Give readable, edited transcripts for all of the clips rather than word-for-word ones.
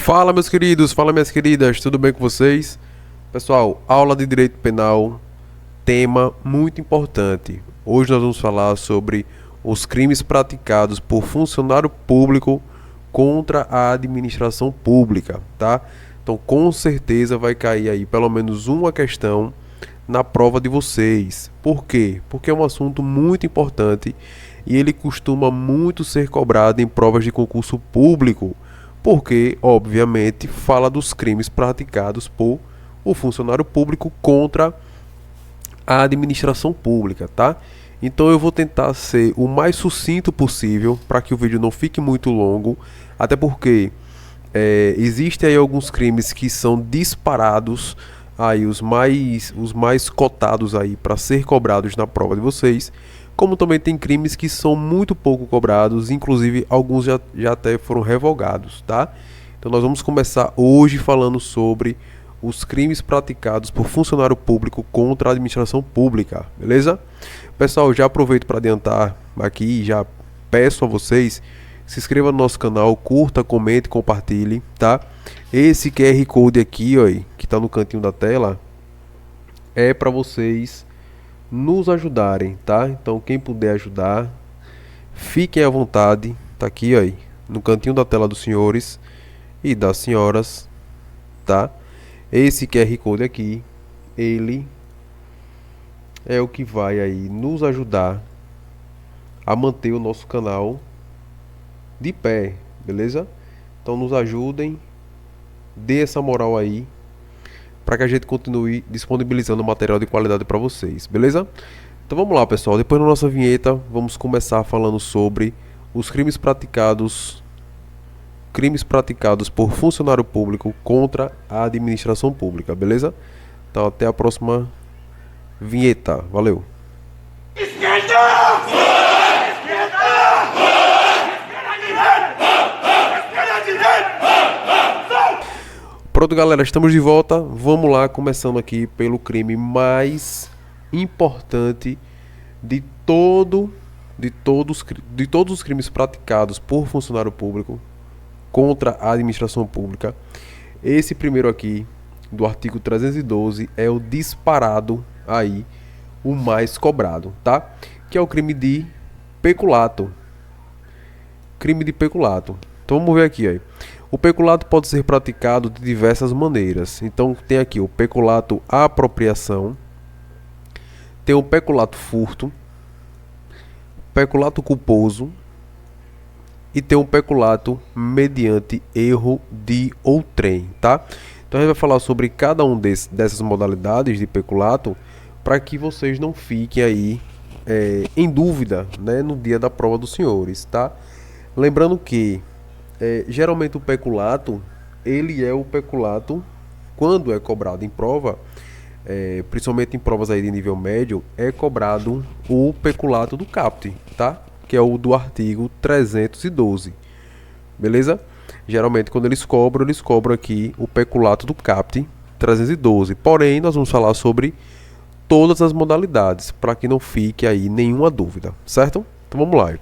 Fala meus queridos, fala minhas queridas, tudo bem com vocês? Pessoal, aula de Direito Penal, tema muito importante. Hoje nós vamos falar sobre os crimes praticados por funcionário público contra a administração pública, tá? Então com certeza vai cair aí pelo menos uma questão na prova de vocês. Por quê? Porque é um assunto muito importante e ele costuma muito ser cobrado em provas de concurso público. Porque, obviamente, fala dos crimes praticados por o funcionário público contra a administração pública, tá? Então eu vou tentar ser o mais sucinto possível para que o vídeo não fique muito longo, até porque existem aí alguns crimes que são disparados, aí os mais cotados aí para ser cobrados na prova de vocês. Como também tem crimes que são muito pouco cobrados, inclusive alguns já até foram revogados, tá? Então nós vamos começar hoje falando sobre os crimes praticados por funcionário público contra a administração pública, beleza? Pessoal, já aproveito para adiantar aqui, já peço a vocês, se inscreva no nosso canal, curta, comente, compartilhe, tá? Esse QR Code aqui, ó, que está no cantinho da tela, é para vocês nos ajudarem, tá? Então quem puder ajudar, fiquem à vontade, tá aqui aí no cantinho da tela dos senhores e das senhoras, tá? Esse QR Code aqui, ele é o que vai aí nos ajudar a manter o nosso canal de pé, beleza? Então nos ajudem, dê essa moral aí para que a gente continue disponibilizando material de qualidade para vocês, beleza? Então vamos lá, pessoal. Depois da nossa vinheta, vamos começar falando sobre os crimes praticados por funcionário público contra a administração pública, beleza? Então até a próxima vinheta. Valeu! Esquerda! Pronto, galera, estamos de volta. Vamos lá, começando aqui pelo crime mais importante de todos os crimes praticados por funcionário público contra a administração pública. Esse primeiro aqui, do artigo 312, é o disparado aí, o mais cobrado, tá? Que é o crime de peculato. Crime de peculato. Então vamos ver aqui, aí. O peculato pode ser praticado de diversas maneiras. Então tem aqui o peculato apropriação, tem o peculato furto, peculato culposo e tem o peculato mediante erro de outrem, tá? Então a gente vai falar sobre cada um dessas modalidades de peculato para que vocês não fiquem aí em dúvida, né, no dia da prova dos senhores, tá? Lembrando que geralmente o peculato, ele é o peculato, quando é cobrado em prova, principalmente em provas aí de nível médio, é cobrado o peculato do caput, tá? Que é o do artigo 312, beleza? Geralmente quando eles cobram aqui o peculato do caput 312, porém nós vamos falar sobre todas as modalidades, para que não fique aí nenhuma dúvida, certo? Então vamos lá.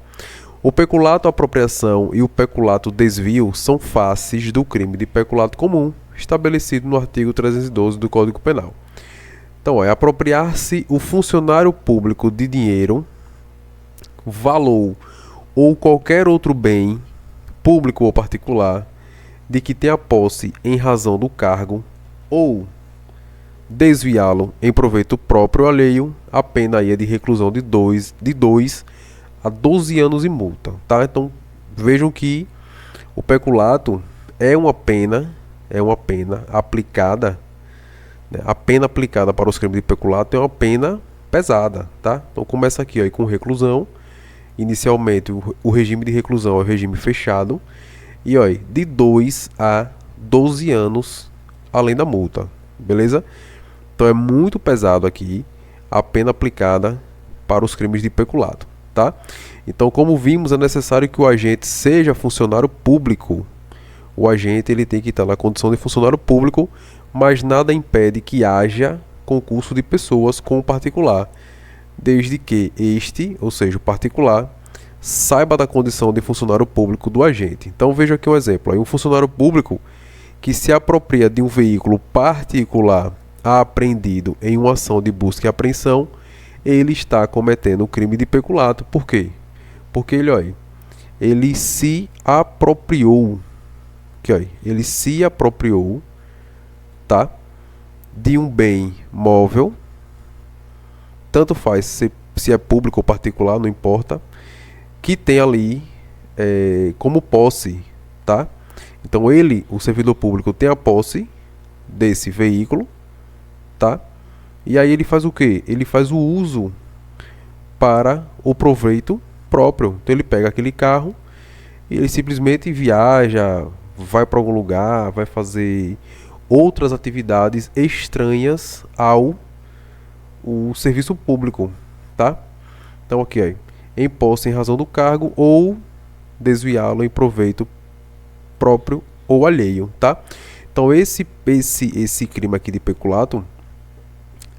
O peculato apropriação e o peculato desvio são faces do crime de peculato comum, estabelecido no artigo 312 do Código Penal. Então, é apropriar-se o funcionário público de dinheiro, valor ou qualquer outro bem, público ou particular, de que tenha posse em razão do cargo, ou desviá-lo em proveito próprio ou alheio, a pena aí é de reclusão de 2 a 12 anos e multa, tá? Então vejam que o peculato é uma pena aplicada, né? A pena aplicada para os crimes de peculato é uma pena pesada, tá? Então começa aqui, ó, aí com reclusão. Inicialmente o regime de reclusão é o regime fechado e ó, aí, de 2 a 12 anos além da multa, beleza? Então é muito pesado aqui a pena aplicada para os crimes de peculato. Tá? Então, como vimos, é necessário que o agente seja funcionário público. O agente ele tem que estar na condição de funcionário público, mas nada impede que haja concurso de pessoas com o particular, desde que este, ou seja, o particular, saiba da condição de funcionário público do agente. Então veja aqui um exemplo. Aí um funcionário público que se apropria de um veículo particular apreendido em uma ação de busca e apreensão, ele está cometendo o crime de peculato. Por quê? Porque ele se apropriou, ele se apropriou, tá, de um bem móvel, tanto faz se é público ou particular, não importa, que tem ali como posse, tá? Então ele, o servidor público, tem a posse desse veículo, tá? E aí ele faz o quê? Ele faz o uso para o proveito próprio. Então ele pega aquele carro e ele simplesmente viaja, vai para algum lugar, vai fazer outras atividades estranhas ao o serviço público, tá? Então aqui, em posse em razão do cargo ou desviá-lo em proveito próprio ou alheio, tá? Então esse crime aqui de peculato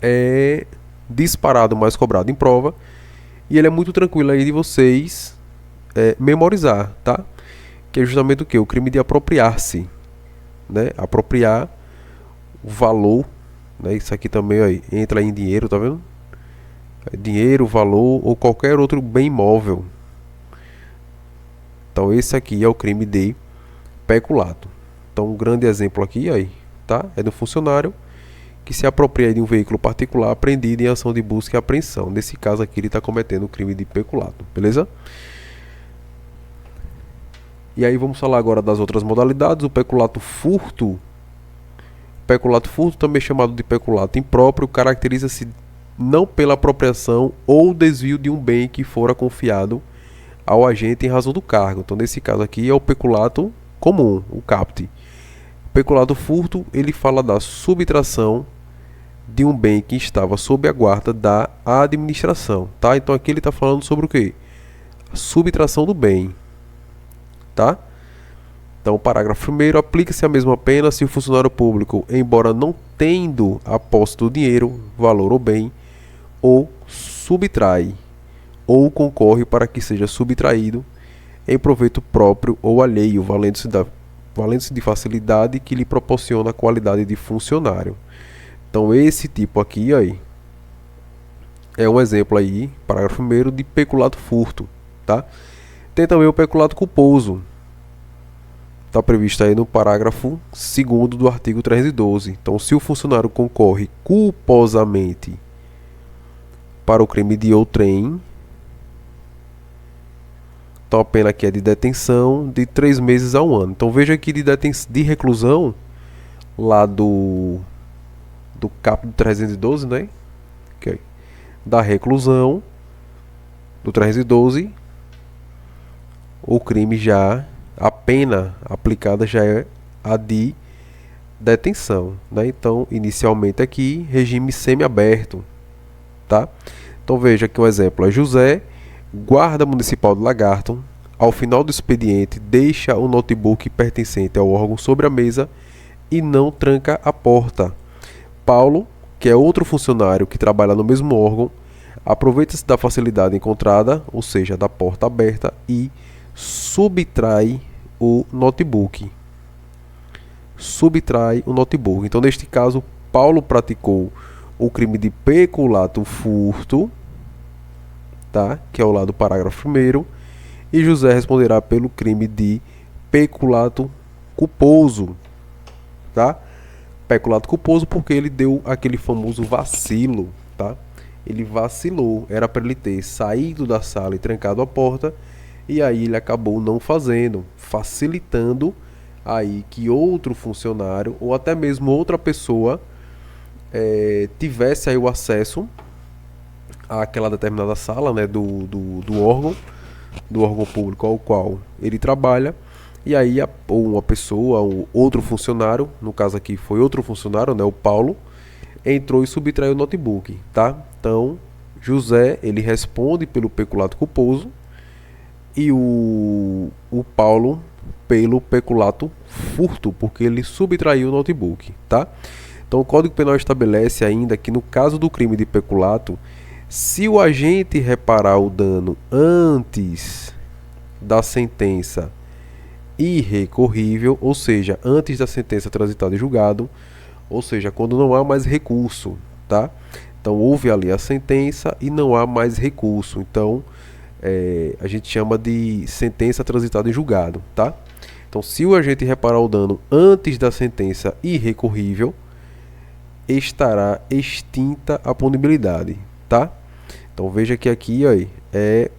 é disparado mais cobrado em prova e ele é muito tranquilo aí de vocês memorizar, tá? Que é justamente o que? O crime de apropriar-se, né? Apropriar o valor, né? Isso aqui também entra em dinheiro, tá vendo? Dinheiro, valor ou qualquer outro bem imóvel. Então esse aqui é o crime de peculato. Então um grande exemplo aqui, tá? É do funcionário que se apropria de um veículo particular apreendido em ação de busca e apreensão. Nesse caso aqui ele está cometendo o crime de peculato, beleza? E aí vamos falar agora das outras modalidades. O peculato furto. O peculato furto, também chamado de peculato impróprio, caracteriza-se não pela apropriação ou desvio de um bem que fora confiado ao agente em razão do cargo. Então nesse caso aqui é o peculato comum, o caput. O peculato furto, ele fala da subtração de um bem que estava sob a guarda da administração, tá? Então aqui ele está falando sobre o quê? A subtração do bem, tá? Então o parágrafo 1º, aplica-se a mesma pena se o funcionário público, embora não tendo a posse do dinheiro, valor ou bem, ou subtrai ou concorre para que seja subtraído em proveito próprio ou alheio, valendo-se de facilidade que lhe proporciona a qualidade de funcionário. Então esse tipo aqui é um exemplo aí, parágrafo 1º, de peculato furto, tá? Tem também o peculato culposo. Está previsto aí no parágrafo 2º do artigo 312. Então se o funcionário concorre culposamente para o crime de outrem, então a pena aqui é de detenção de 3 meses a 1 ano. Então veja aqui de reclusão lá do caput 312, né? Da reclusão do 312, o crime já, a pena aplicada já é a de detenção, né? Então inicialmente aqui regime semiaberto, tá? Então veja aqui um exemplo, é José, guarda municipal do Lagarto, ao final do expediente deixa o notebook pertencente ao órgão sobre a mesa e não tranca a porta. Paulo, que é outro funcionário que trabalha no mesmo órgão, aproveita-se da facilidade encontrada, ou seja, da porta aberta, e subtrai o notebook. Subtrai o notebook. Então neste caso, Paulo praticou o crime de peculato furto, tá? Que é o lado do parágrafo 1º, e José responderá pelo crime de peculato culposo, tá? Peculato culposo porque ele deu aquele famoso vacilo, tá? Ele vacilou, era para ele ter saído da sala e trancado a porta, e aí ele acabou não fazendo, facilitando aí que outro funcionário ou até mesmo outra pessoa tivesse aí o acesso àquela determinada sala, né, do órgão público ao qual ele trabalha. E aí uma pessoa, outro funcionário, no caso aqui foi outro funcionário, né, o Paulo, entrou e subtraiu o notebook, tá? Então José, ele responde pelo peculato culposo e o Paulo pelo peculato furto, porque ele subtraiu o notebook, tá? Então o Código Penal estabelece ainda que no caso do crime de peculato, se o agente reparar o dano antes da sentença irrecorrível, ou seja, antes da sentença transitada em julgado, ou seja, quando não há mais recurso, tá? Então houve ali a sentença e não há mais recurso. Então a gente chama de sentença transitada em julgado, tá? Então, se o agente reparar o dano antes da sentença irrecorrível, estará extinta a punibilidade, tá? Então veja que aqui ó, é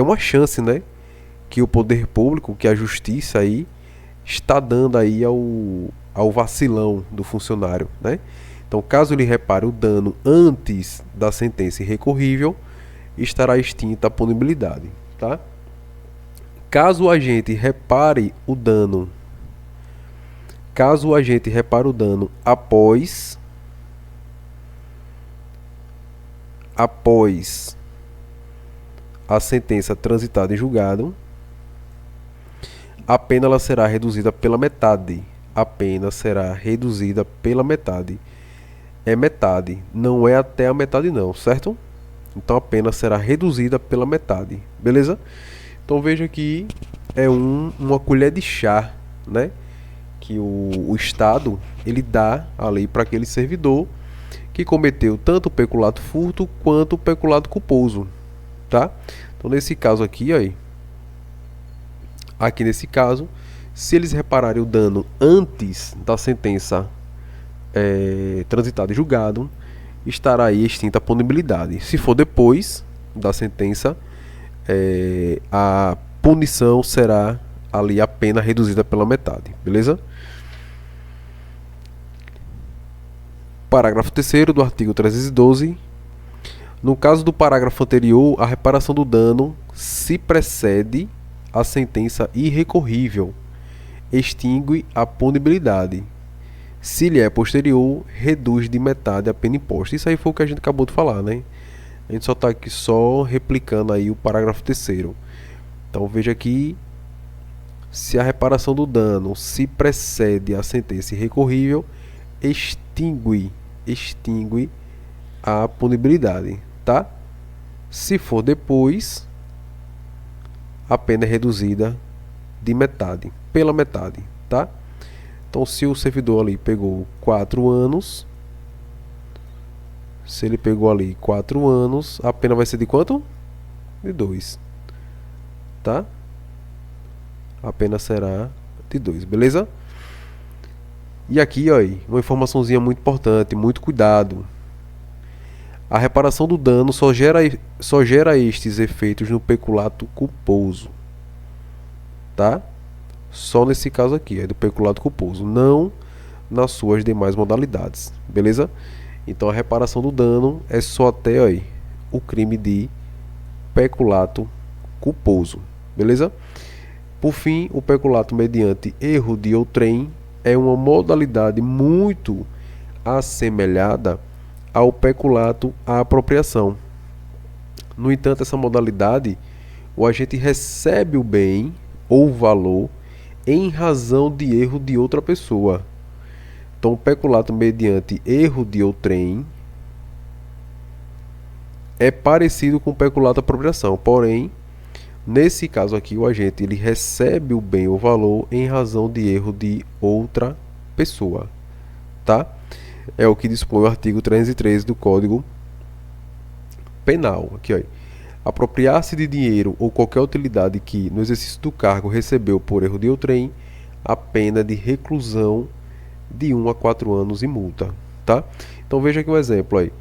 uma chance, né, que o poder público, que a justiça aí está dando aí ao vacilão do funcionário, né? Então, caso ele repare o dano antes da sentença irrecorrível, estará extinta a punibilidade, tá? Caso o agente repare o dano após a sentença transitada em julgado, a pena ela será reduzida pela metade. A pena será reduzida pela metade. É metade, não é até a metade não, certo? Então a pena será reduzida pela metade, beleza? Então veja que é uma colher de chá, né, que o Estado ele dá a lei para aquele servidor que cometeu tanto o peculato furto quanto o peculato culposo, tá? Então nesse caso aqui, aí, aqui nesse caso, se eles repararem o dano antes da sentença transitada em julgado, estará aí extinta a punibilidade. Se for depois da sentença, a punição será ali a pena reduzida pela metade, beleza? Parágrafo 3º do artigo 312. No caso do parágrafo anterior, a reparação do dano se precede a sentença irrecorrível, extingue a punibilidade. Se lhe é posterior, reduz de metade a pena imposta. Isso aí foi o que a gente acabou de falar, né? A gente só está aqui só replicando aí o parágrafo 3º. Então veja aqui, se a reparação do dano se precede a sentença irrecorrível, extingue a punibilidade, tá? Se for depois, a pena é reduzida de metade, pela metade, tá? Então, se o servidor ali pegou 4 anos, se ele pegou ali 4 anos, a pena vai ser de quanto? De 2, tá? A pena será de 2, beleza? E aqui, ó, uma informaçãozinha muito importante, muito cuidado. A reparação do dano só gera estes efeitos no peculato culposo, tá? Só nesse caso aqui, é do peculato culposo, não nas suas demais modalidades, beleza? Então a reparação do dano é só até aí o crime de peculato culposo, beleza? Por fim, o peculato mediante erro de outrem é uma modalidade muito assemelhada ao peculato à apropriação. No entanto, essa modalidade, o agente recebe o bem ou valor em razão de erro de outra pessoa. Então, o peculato mediante erro de outrem é parecido com o peculato à apropriação, porém, nesse caso aqui, o agente ele recebe o bem ou valor em razão de erro de outra pessoa, tá? É o que dispõe o artigo 313 do Código Penal. Aqui, ó. Apropriar-se de dinheiro ou qualquer utilidade que, no exercício do cargo, recebeu por erro de outrem, a pena de reclusão de 1 a 4 anos e multa, tá? Então veja aqui um exemplo aí.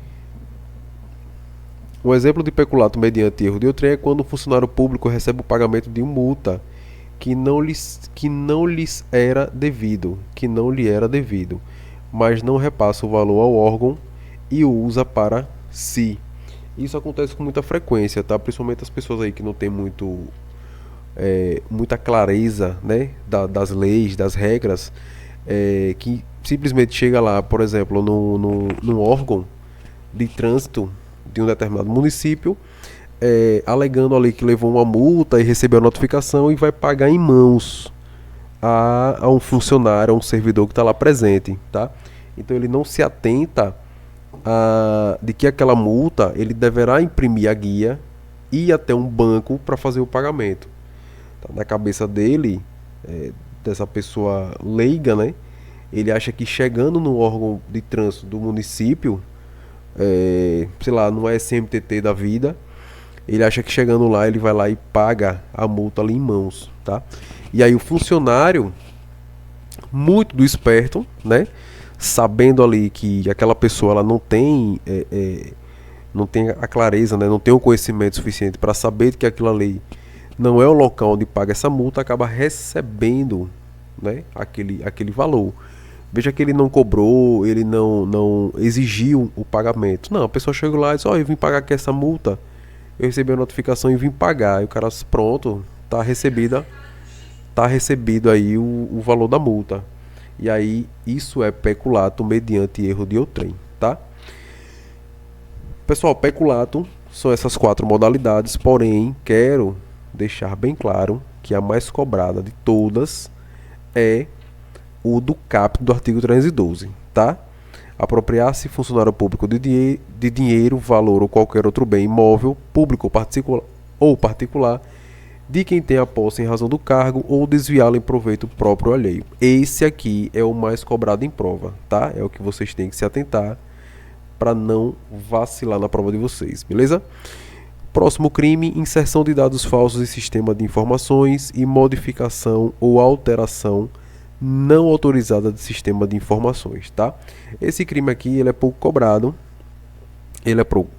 Um exemplo de peculato mediante erro de outrem é quando o funcionário público recebe o pagamento de uma multa que não lhes era devido, mas não repassa o valor ao órgão e o usa para si. Isso acontece com muita frequência, tá? Principalmente as pessoas aí que não tem muita clareza, né, das leis, das regras, que simplesmente chega lá, por exemplo, num órgão de trânsito de um determinado município, alegando ali que levou uma multa e recebeu a notificação e vai pagar em mãos a um funcionário, a um servidor que está lá presente, tá? Então ele não se atenta de que aquela multa ele deverá imprimir a guia e ir até um banco para fazer o pagamento. Tá na cabeça dele, dessa pessoa leiga, né? Ele acha que chegando no órgão de trânsito do município, sei lá, no SMTT da vida, ele acha que chegando lá ele vai lá e paga a multa ali em mãos, tá? E aí o funcionário, muito do esperto, né? Sabendo ali que aquela pessoa ela não tem a clareza, né? Não tem o conhecimento suficiente para saber que aquilo ali não é o local onde paga essa multa, acaba recebendo, né? Aquele valor. Veja que ele não cobrou, ele não exigiu o pagamento. Não, a pessoa chegou lá e disse: ó, eu vim pagar aqui essa multa, eu recebi a notificação e vim pagar. E o cara disse: pronto, tá recebido aí o valor da multa. E aí isso é peculato mediante erro de outrem, tá? Pessoal, peculato são essas quatro modalidades, porém quero deixar bem claro que a mais cobrada de todas é o do caput do artigo 312, tá? Apropriar-se funcionário público de dinheiro, valor ou qualquer outro bem imóvel, público ou particular, de quem tem a posse em razão do cargo ou desviá-lo em proveito próprio ou alheio. Esse aqui é o mais cobrado em prova, tá? É o que vocês têm que se atentar para não vacilar na prova de vocês, beleza? Próximo crime: inserção de dados falsos em sistema de informações e modificação ou alteração não autorizada de sistema de informações, tá? Esse crime aqui, ele é pouco cobrado,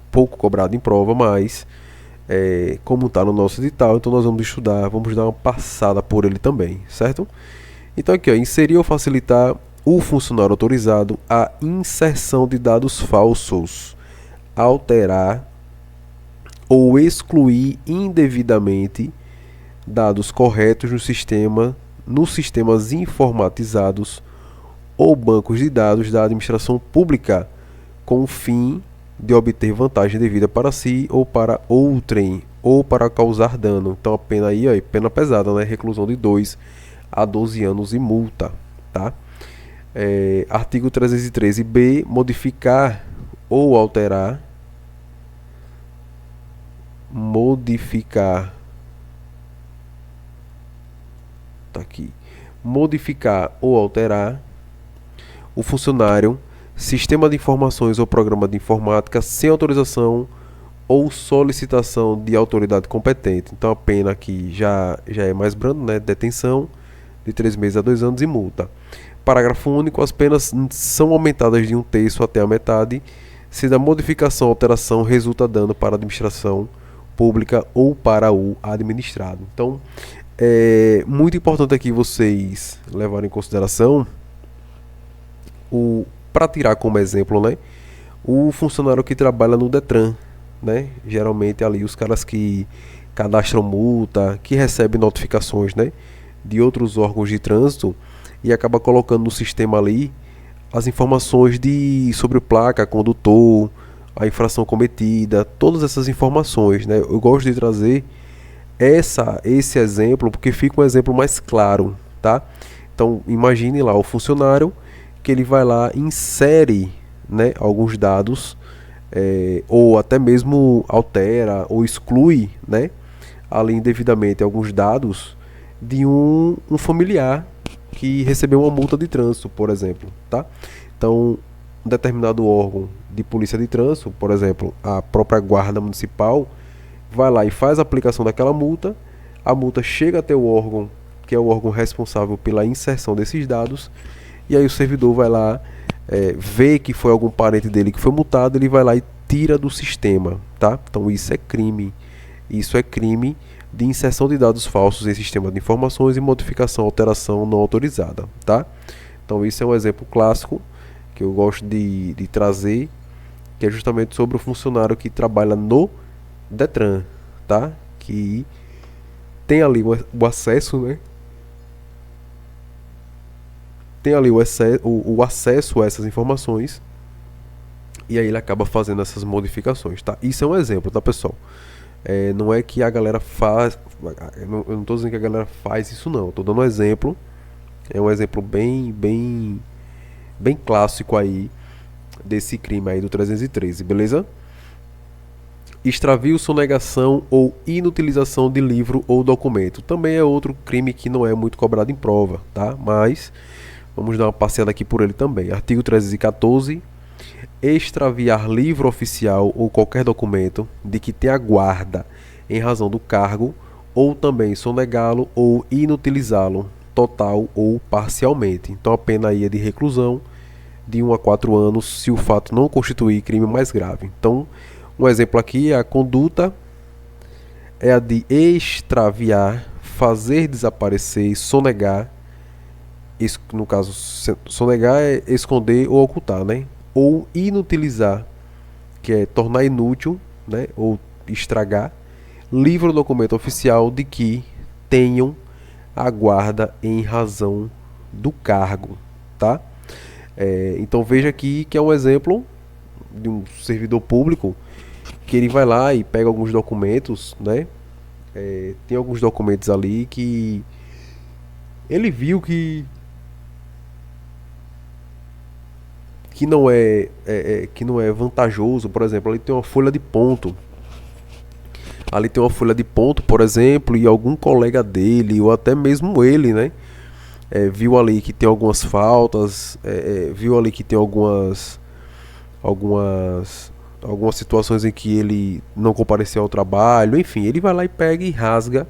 pouco cobrado em prova, mas como está no nosso edital, então nós vamos estudar, vamos dar uma passada por ele também, certo? Então aqui, ó, inserir ou facilitar o funcionário autorizado a inserção de dados falsos, alterar ou excluir indevidamente dados corretos nos sistemas informatizados ou bancos de dados da administração pública, com o fim de obter vantagem devida para si ou para outrem, ou para causar dano. Então a pena aí, ó, pena pesada, né? Reclusão de 2 a 12 anos e multa, tá? Artigo 313b, modificar ou alterar, tá aqui, modificar ou alterar o funcionário, sistema de informações ou programa de informática sem autorização ou solicitação de autoridade competente. Então a pena aqui já é mais branda, né? Detenção de 3 meses a 2 anos e multa. Parágrafo único: as penas são aumentadas de 1/3 até a metade, se da modificação ou alteração resulta dano para a administração pública ou para o administrado. Então, é muito importante aqui vocês levarem em consideração para tirar como exemplo, né, o funcionário que trabalha no Detran, né? Geralmente ali os caras que cadastram multa, que recebem notificações, né, de outros órgãos de trânsito e acaba colocando no sistema ali as informações sobre placa, condutor, a infração cometida, todas essas informações, né? Eu gosto de trazer esse exemplo porque fica um exemplo mais claro, tá? Então imagine lá o funcionário que ele vai lá e insere, né, alguns dados, ou até mesmo altera ou exclui, né, ali indevidamente alguns dados de um familiar que recebeu uma multa de trânsito, por exemplo, tá? Então, um determinado órgão de polícia de trânsito, por exemplo, a própria guarda municipal, vai lá e faz a aplicação daquela multa, a multa chega até o órgão, que é o órgão responsável pela inserção desses dados, e aí o servidor vai lá, vê que foi algum parente dele que foi multado, ele vai lá e tira do sistema, tá? Então isso é crime de inserção de dados falsos em sistema de informações e modificação, alteração não autorizada, tá? Então isso é um exemplo clássico que eu gosto de trazer, que é justamente sobre o funcionário que trabalha no Detran, tá? Que tem ali o acesso, né? Tem ali o acesso a essas informações e aí ele acaba fazendo essas modificações, tá? Isso é um exemplo, tá, pessoal? Não é que a galera faz, eu não estou dizendo que a galera faz isso, não. Estou dando um exemplo, é um exemplo bem clássico aí desse crime aí do 313, beleza? Extravio, sonegação ou inutilização de livro ou documento. Também é outro crime que não é muito cobrado em prova, tá? Mas vamos dar uma passeada aqui por ele também. Artigo 314. Extraviar livro oficial ou qualquer documento de que tenha guarda em razão do cargo, ou também sonegá-lo ou inutilizá-lo, total ou parcialmente. Então a pena aí é de reclusão de 1 a 4 anos se o fato não constituir crime mais grave. Então, um exemplo aqui, a conduta é a de extraviar, fazer desaparecer e sonegar. No caso, sonegar é esconder ou ocultar, né? Ou inutilizar, que é tornar inútil, né? Ou estragar, livro ou documento oficial de que tenham a guarda em razão do cargo, tá? Então veja aqui que é um exemplo de um servidor público que ele vai lá e pega alguns documentos, né? Tem alguns documentos ali que ele viu que não é vantajoso. Por exemplo, ali tem uma folha de ponto. Ali tem uma folha de ponto, por exemplo, e algum colega dele, ou até mesmo ele, né? Viu ali que tem algumas faltas, viu ali que tem algumas situações em que ele não compareceu ao trabalho, enfim, ele vai lá e pega e rasga,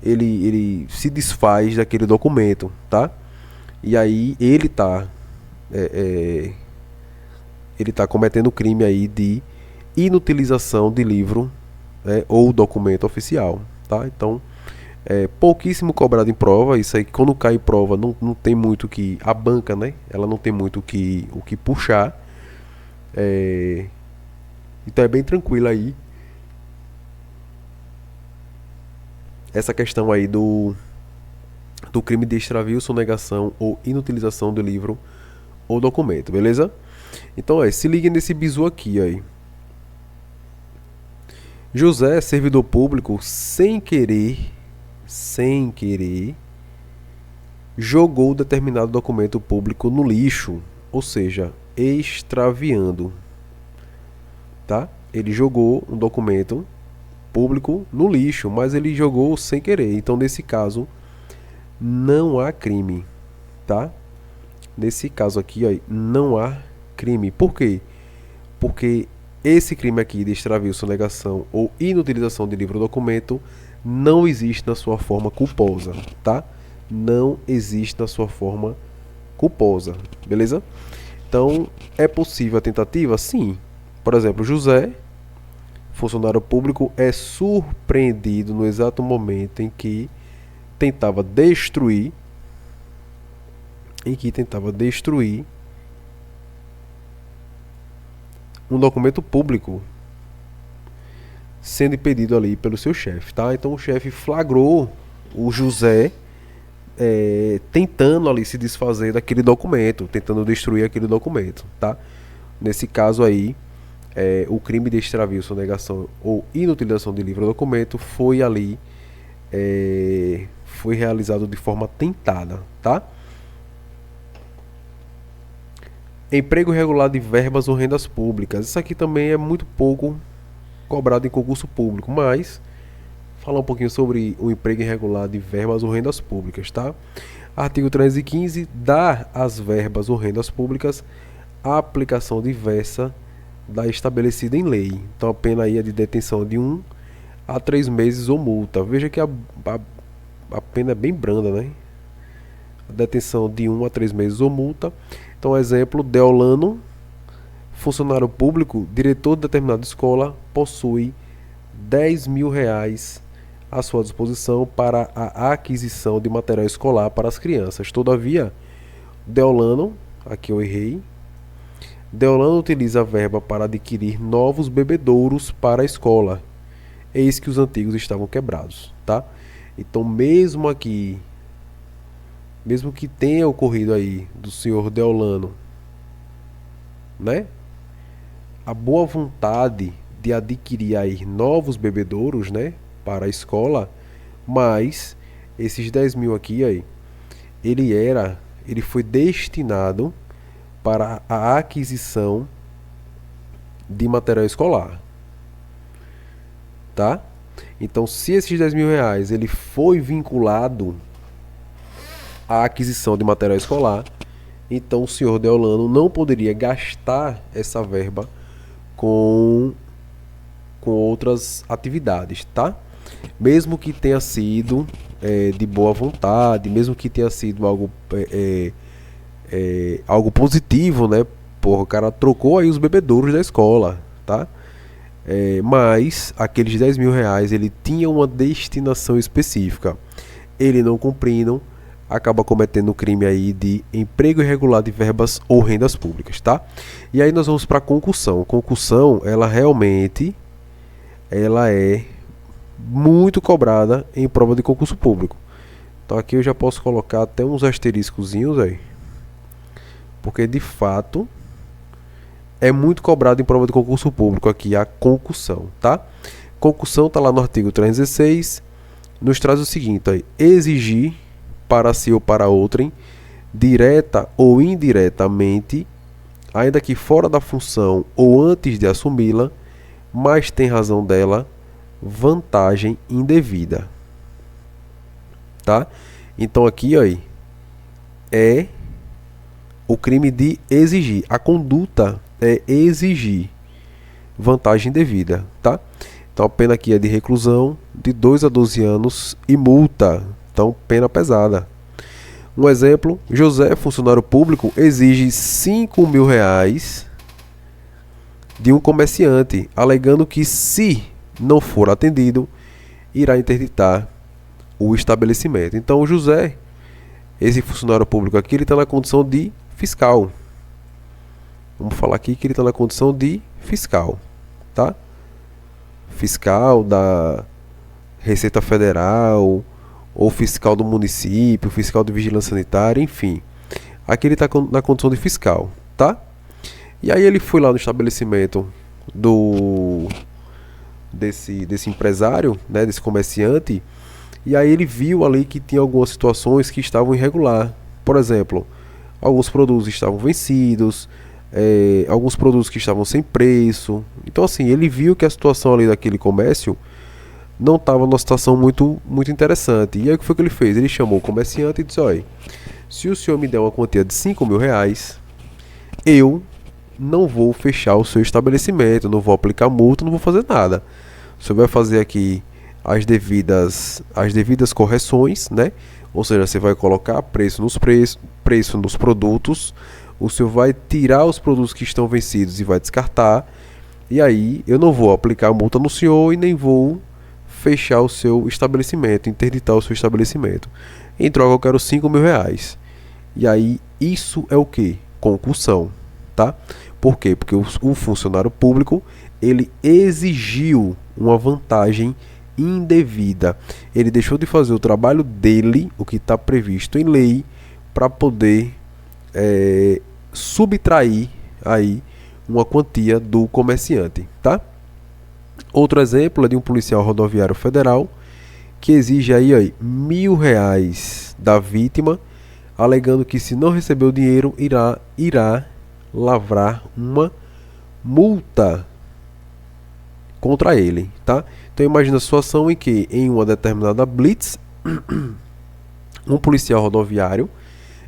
ele se desfaz daquele documento, tá? E aí ele tá cometendo o crime aí de inutilização de livro, né, ou documento oficial, tá? Então, pouquíssimo cobrado em prova. Isso aí, quando cai em prova, não tem muito que a banca, né? Ela não tem muito o que puxar. Então é bem tranquilo aí essa questão aí do crime de extravio, sonegação ou inutilização do livro ou documento, beleza? Então se liga nesse bizu aqui aí. José, servidor público, sem querer, jogou determinado documento público no lixo, ou seja, extraviando, tá? Ele jogou um documento público no lixo, mas ele jogou sem querer. Então, nesse caso, não há crime, tá? Nesse caso aqui, ó, não há crime. Por quê? Porque esse crime aqui de extravio, sonegação ou inutilização de livro ou documento não existe na sua forma culposa, tá? Não existe na sua forma culposa, beleza? Então, é possível a tentativa? Sim. Por exemplo, José, funcionário público, é surpreendido no exato momento em que tentava destruir um documento público, sendo impedido ali pelo seu chefe, tá? Então o chefe flagrou o José tentando ali se desfazer daquele documento, tentando destruir aquele documento, tá? Nesse caso aí, o crime de extravio, sonegação ou inutilização de livro ou documento foi ali foi realizado de forma tentada, tá? Emprego irregular de verbas ou rendas públicas. Isso aqui também é muito pouco cobrado em concurso público, mas falar um pouquinho sobre o emprego irregular de verbas ou rendas públicas, tá? Artigo 315, dar às verbas ou rendas públicas a aplicação diversa da estabelecida em lei. Então a pena aí é de detenção de 1 a 3 meses ou multa. Veja que a pena é bem branda, né? Detenção de 1 a 3 meses ou multa. Então, exemplo, Deolano, funcionário público, diretor de determinada escola, possui R$ 10.000 à sua disposição para a aquisição de material escolar para as crianças. Todavia, Deolano, aqui eu errei, Deolano utiliza a verba para adquirir novos bebedouros para a escola. Eis que os antigos estavam quebrados, tá? Então, mesmo aqui, mesmo que tenha ocorrido aí do senhor Deolano, né? A boa vontade de adquirir aí novos bebedouros, né? Para a escola, mas esses 10.000 aqui aí, ele foi destinado para a aquisição de material escolar. tá? Então, se esses 10 mil reais ele foi vinculado à aquisição de material escolar, então o senhor Deolano não poderia gastar essa verba com outras atividades, tá? Mesmo que tenha sido de boa vontade, mesmo que tenha sido algo positivo, né? Porra, o cara trocou aí os bebedouros da escola, tá? Mas aqueles 10 mil reais ele tinha uma destinação específica. Ele não cumprindo, acaba cometendo o crime aí de emprego irregular de verbas ou rendas públicas, tá? E aí nós vamos para a concussão. Concussão, ela realmente é muito cobrada em prova de concurso público. Então aqui eu já posso colocar até uns asteriscozinhos aí, porque de fato é muito cobrado em prova de concurso público aqui a concussão, tá? Concussão está lá no artigo 316, nos traz o seguinte aí: exigir para si ou para outrem, direta ou indiretamente, ainda que fora da função ou antes de assumi-la, mas tem razão dela, vantagem indevida, tá? Então aqui ó, é o crime de exigir. A conduta é exigir vantagem indevida, tá? Então a pena aqui é de reclusão de 2 a 12 anos e multa. Então pena pesada. Um exemplo: José, funcionário público, exige 5 mil reais de um comerciante, alegando que, se não for atendido, irá interditar o estabelecimento. Então o José, esse funcionário público aqui, ele está na condição de fiscal. Vamos falar aqui que ele está na condição de fiscal, tá? Fiscal da Receita Federal, ou fiscal do município, fiscal de vigilância sanitária, enfim. Aqui ele está na condição de fiscal, tá? E aí ele foi lá no estabelecimento desse empresário, né, desse comerciante, e aí ele viu ali que tinha algumas situações que estavam irregular. Por exemplo, alguns produtos estavam vencidos, alguns produtos que estavam sem preço. Então assim, ele viu que a situação ali daquele comércio não estava numa situação muito interessante. E aí o que foi que ele fez? Ele chamou o comerciante e disse: olha, se o senhor me der uma quantia de 5 mil reais, eu não vou fechar o seu estabelecimento, não vou aplicar multa, não vou fazer nada. O senhor vai fazer aqui as devidas correções, né? Ou seja, você vai colocar preço nos produtos, o senhor vai tirar os produtos que estão vencidos e vai descartar. E aí eu não vou aplicar multa no senhor e nem vou fechar o seu estabelecimento, interditar o seu estabelecimento. Em troca eu quero 5 mil reais. E aí isso é o que? Concussão, tá? Por quê? Porque o funcionário público, ele exigiu uma vantagem indevida. Ele deixou de fazer o trabalho dele, o que está previsto em lei, para poder subtrair aí uma quantia do comerciante, tá? Outro exemplo é de um policial rodoviário federal que exige aí R$ 1.000 da vítima, alegando que, se não receber o dinheiro, irá lavrar uma multa contra ele, tá? Então imagina a situação em que, em uma determinada blitz, um policial rodoviário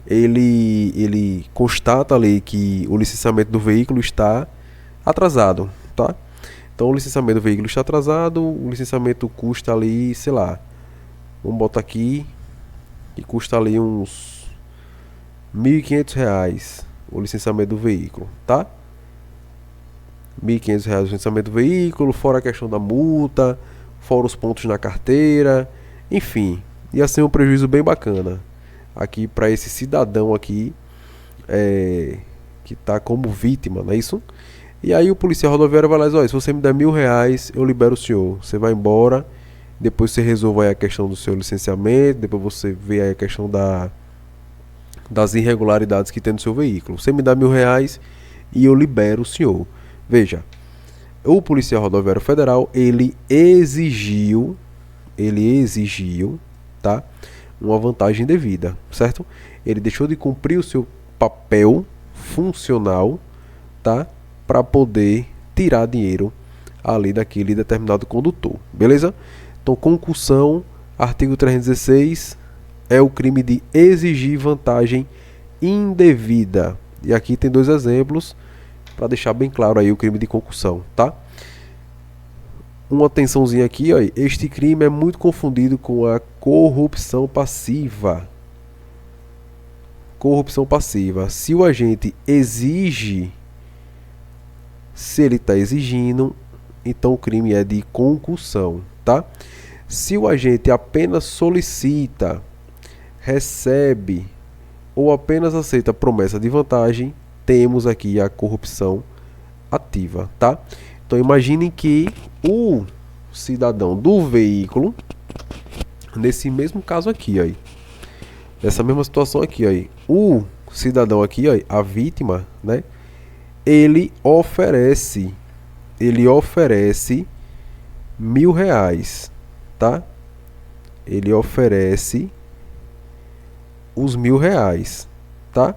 ele constata ali que o licenciamento do veículo está atrasado, tá? Então o licenciamento do veículo está atrasado, o licenciamento custa ali, sei lá, vamos botar aqui, que custa ali uns R$ 1.500 o licenciamento do veículo, tá? R$ 1.500 o licenciamento do veículo, fora a questão da multa, fora os pontos na carteira, enfim, ia ser um prejuízo bem bacana aqui para esse cidadão aqui, que está como vítima, não é isso? E aí o policial rodoviário vai lá e diz: olha, se você me der R$ 1.000, eu libero o senhor. Você vai embora, depois você resolve aí a questão do seu licenciamento, depois você vê aí a questão das irregularidades que tem no seu veículo. Você me dá R$ 1.000 e eu libero o senhor. Veja, o policial rodoviário federal, ele exigiu, tá, uma vantagem devida, certo? Ele deixou de cumprir o seu papel funcional, tá, para poder tirar dinheiro ali daquele determinado condutor, beleza? Então, concussão, artigo 316, é o crime de exigir vantagem indevida. E aqui tem dois exemplos para deixar bem claro aí o crime de concussão, tá? Uma atençãozinha aqui, ó. Este crime é muito confundido com a corrupção passiva. Corrupção passiva. Se o agente exige, se ele está exigindo, então o crime é de concussão, tá? Se o agente apenas solicita, recebe ou apenas aceita promessa de vantagem, temos aqui a corrupção ativa, tá? Então imaginem que o cidadão do veículo, nesse mesmo caso aqui, aí, nessa mesma situação aqui, aí, o cidadão aqui, aí, a vítima, né? Ele oferece R$ 1.000, tá? Ele oferece os R$ 1.000, tá?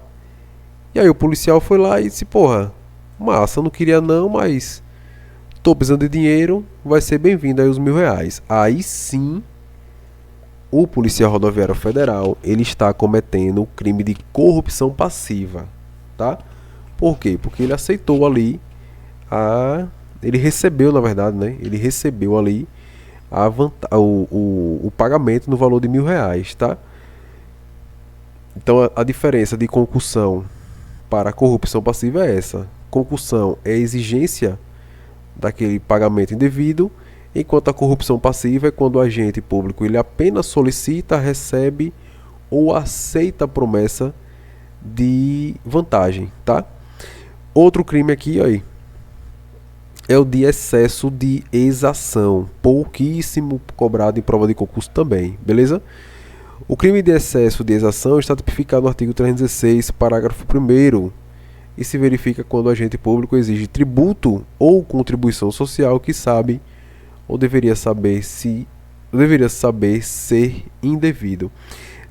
E aí o policial foi lá e disse, porra, massa, eu não queria não, mas tô precisando de dinheiro, vai ser bem-vindo aí os R$ 1.000. Aí sim, o policial rodoviário federal, ele está cometendo o crime de corrupção passiva, tá? Por quê? Porque ele aceitou ali ele recebeu, na verdade, né? Ele recebeu ali o pagamento no valor de R$ 1.000, tá? Então a diferença de concussão para a corrupção passiva é essa. Concussão é a exigência daquele pagamento indevido, enquanto a corrupção passiva é quando o agente público ele apenas solicita, recebe ou aceita a promessa de vantagem, tá? Outro crime aqui, aí, é o de excesso de exação, pouquíssimo cobrado em prova de concurso também, beleza? O crime de excesso de exação está tipificado no artigo 316, parágrafo 1º, e se verifica quando o agente público exige tributo ou contribuição social que sabe ou deveria saber ser indevido.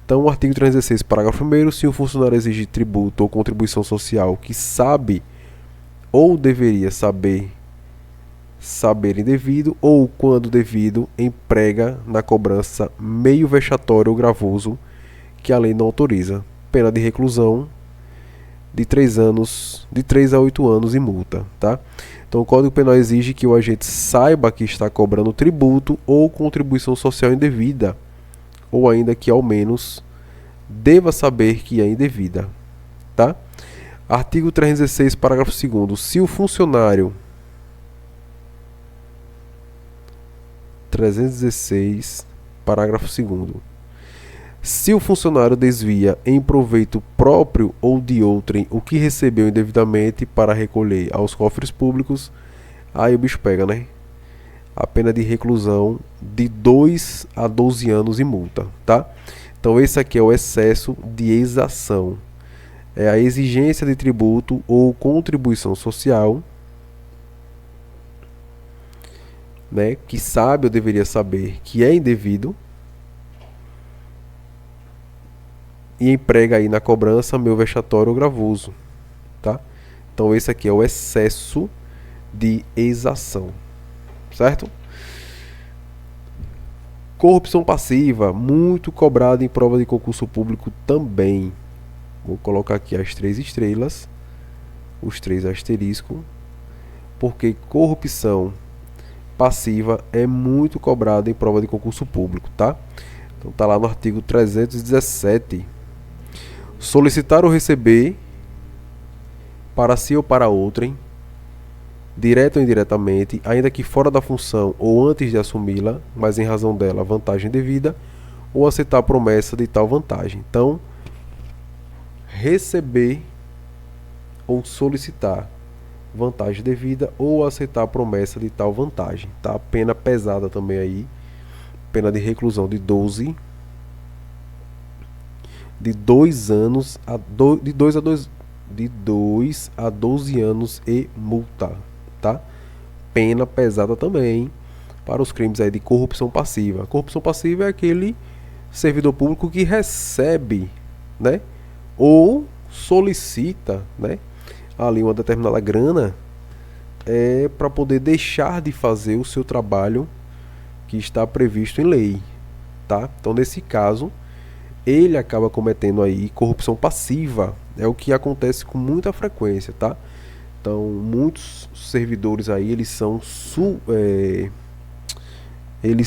Então, o artigo 316, parágrafo 1º, se o funcionário exige tributo ou contribuição social que sabe ou deveria saber indevido, ou quando devido, emprega na cobrança meio vexatório ou gravoso que a lei não autoriza, pena de reclusão de 3 a 8 anos e multa, tá? Então o Código Penal exige que o agente saiba que está cobrando tributo ou contribuição social indevida, ou ainda que ao menos deva saber que é indevida, tá? Artigo 316, parágrafo 2º. Se o funcionário 316, parágrafo 2º. Se o funcionário desvia em proveito próprio ou de outrem o que recebeu indevidamente para recolher aos cofres públicos, aí o bicho pega, né? A pena de reclusão de 2 a 12 anos e multa, tá? Então esse aqui é o excesso de exação. É a exigência de tributo ou contribuição social, né, que sabe ou deveria saber que é indevido e emprega aí na cobrança meio vexatório ou gravoso, tá? Então esse aqui é o excesso de exação, certo? Corrupção passiva, muito cobrada em prova de concurso público também. Vou colocar aqui as 3 estrelas, os 3 asteriscos, porque corrupção passiva é muito cobrada em prova de concurso público, tá? Então tá lá no artigo 317. Solicitar ou receber para si ou para outrem, direto ou indiretamente, ainda que fora da função ou antes de assumi-la, mas em razão dela vantagem devida, ou aceitar a promessa de tal vantagem. Então, receber ou solicitar vantagem devida ou aceitar a promessa de tal vantagem, tá? Pena pesada também aí, pena de reclusão de 2 anos de 2 a 12 anos e multa, tá? Pena pesada também para os crimes aí de corrupção passiva. Corrupção passiva é aquele servidor público que recebe, né, ou solicita, né, ali uma determinada grana é para poder deixar de fazer o seu trabalho que está previsto em lei, tá? Então, nesse caso, ele acaba cometendo aí corrupção passiva. É o que acontece com muita frequência, tá? Então, muitos servidores aí, eles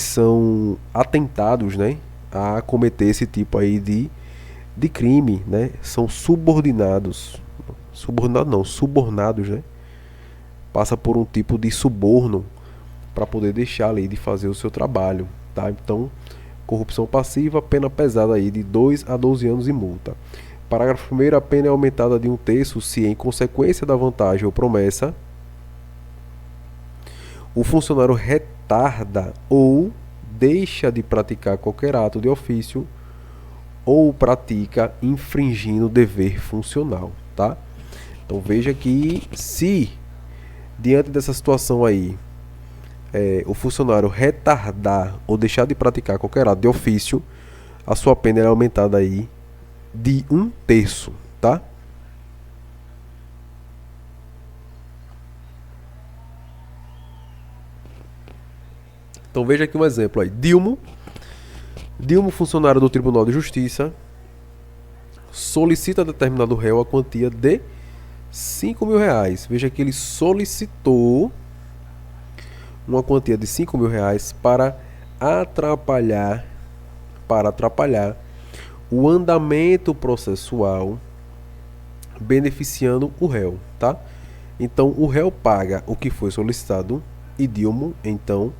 são atentados, né, a cometer esse tipo aí de crime, né? São subornados, né? Passa por um tipo de suborno para poder deixar ali de fazer o seu trabalho, tá? Então, corrupção passiva, pena pesada aí de 2 a 12 anos e multa. Parágrafo 1º, a pena é aumentada de 1/3 se, em consequência da vantagem ou promessa, o funcionário retarda ou deixa de praticar qualquer ato de ofício ou pratica infringindo o dever funcional, tá? Então veja que se diante dessa situação aí, o funcionário retardar ou deixar de praticar qualquer ato de ofício, a sua pena é aumentada aí de 1/3, tá? Então veja aqui um exemplo aí. Dilmo, funcionário do Tribunal de Justiça, solicita a determinado réu a quantia de 5.000 reais. Veja que ele solicitou uma quantia de 5.000 reais para atrapalhar o andamento processual, beneficiando o réu, tá? Então o réu paga o que foi solicitado e Dilmo, então,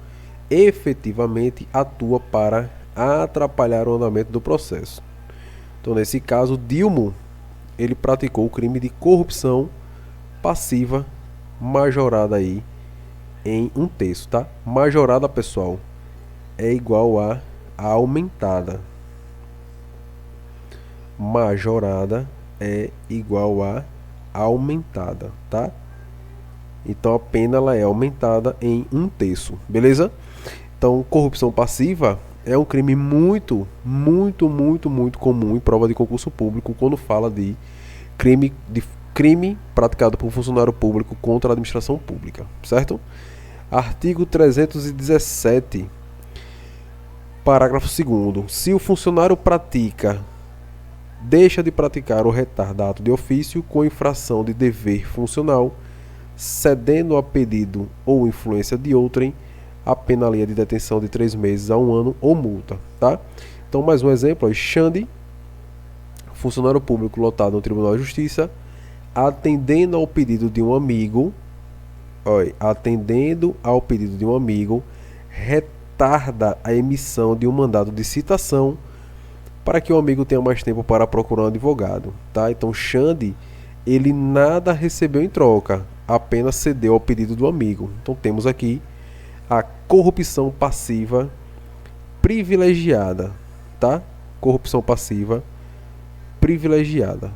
efetivamente atua para atrapalhar o andamento do processo. Então, nesse caso, Dilmo, ele praticou o crime de corrupção passiva majorada aí em 1/3, tá? Majorada, pessoal, é igual a aumentada. Majorada é igual a aumentada, tá? Então a pena ela é aumentada em 1/3, beleza? Então, corrupção passiva é um crime muito comum em prova de concurso público quando fala de crime praticado por funcionário público contra a administração pública, certo? Artigo 317, parágrafo 2º. Se o funcionário deixa de praticar o retardato de ofício com infração de dever funcional, cedendo a pedido ou influência de outrem, a pena é de detenção de 3 meses a 1 ano ou multa, tá? Então, mais um exemplo, Xande, funcionário público lotado no Tribunal de Justiça, atendendo ao pedido de um amigo, retarda a emissão de um mandado de citação para que o amigo tenha mais tempo para procurar um advogado, tá? Então, Xande, ele nada recebeu em troca, apenas cedeu ao pedido do amigo. Então, temos aqui a corrupção passiva privilegiada, tá? Corrupção passiva privilegiada.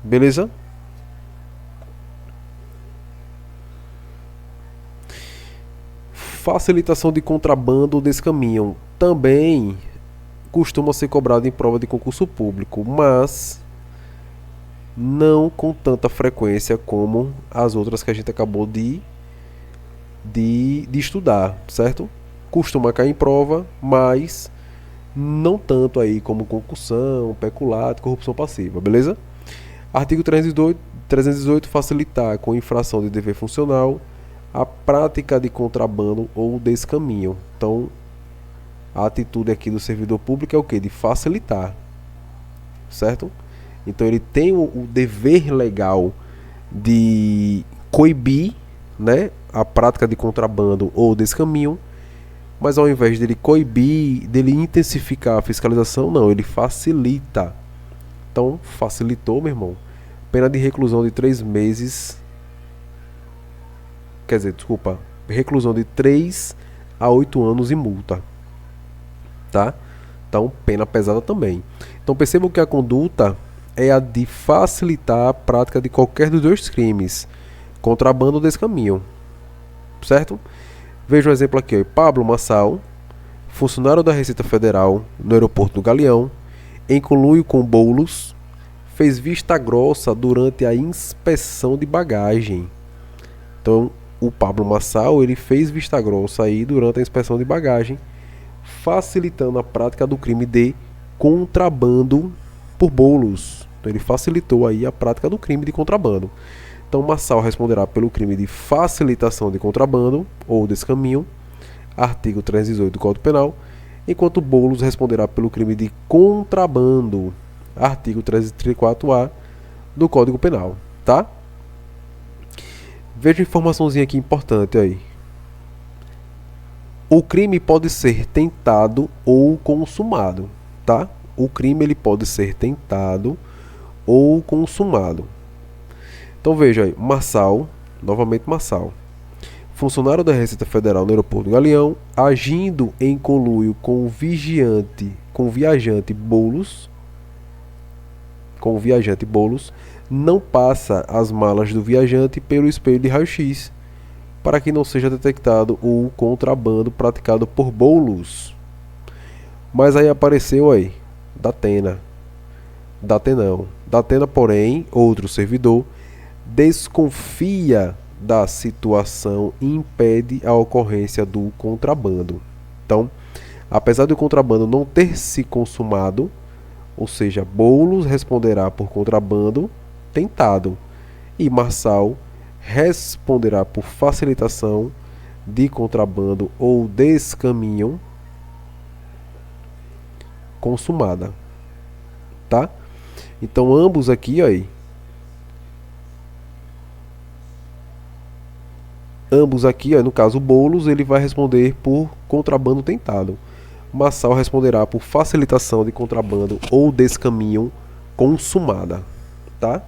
Beleza? Facilitação de contrabando ou descaminho também costuma ser cobrado em prova de concurso público, mas não com tanta frequência como as outras que a gente acabou de estudar, certo? Costuma cair em prova, mas não tanto aí como concussão, peculato, corrupção passiva, beleza? Artigo 318, facilitar com infração de dever funcional a prática de contrabando ou descaminho. Então, a atitude aqui do servidor público é o que? De facilitar, certo? Então, ele tem o dever legal de coibir, né, a prática de contrabando ou descaminho, mas ao invés dele coibir, dele intensificar a fiscalização, não, ele facilita. Então, facilitou, meu irmão. Pena de reclusão de 3 meses. Quer dizer, desculpa, reclusão de 3 a 8 anos e multa, tá? Então, pena pesada também. Então, percebam que a conduta é a de facilitar a prática de qualquer dos dois crimes, contrabando ou descaminho, certo? Veja um exemplo aqui, ó. Pablo Massal, funcionário da Receita Federal no aeroporto do Galeão, em conluio com Boulos, fez vista grossa durante a inspeção de bagagem. Então, o Pablo Marçal ele fez vista grossa aí durante a inspeção de bagagem, facilitando a prática do crime de contrabando por bolos. Então, ele facilitou aí a prática do crime de contrabando. Então, Marçal responderá pelo crime de facilitação de contrabando ou descaminho, artigo 318 do Código Penal, enquanto Boulos responderá pelo crime de contrabando, artigo 334-A do Código Penal, tá? Veja uma informaçãozinha aqui importante aí. O crime pode ser tentado ou consumado, tá? O crime ele pode ser tentado ou consumado. Então veja aí, Marçal, novamente Marçal, funcionário da Receita Federal no aeroporto do Galeão, agindo em conluio com o viajante Boulos, não passa as malas do viajante pelo espelho de raio-x, para que não seja detectado o contrabando praticado por Boulos. Mas aí apareceu aí, Datena, porém, outro servidor, desconfia da situação e impede a ocorrência do contrabando. Então, apesar do contrabando não ter se consumado, ou seja, Boulos responderá por contrabando tentado e Marçal responderá por facilitação de contrabando ou descaminho consumada, tá? Então ambos aqui, ó, no caso Boulos, ele vai responder por contrabando tentado. Marçal responderá por facilitação de contrabando ou descaminho consumada, tá?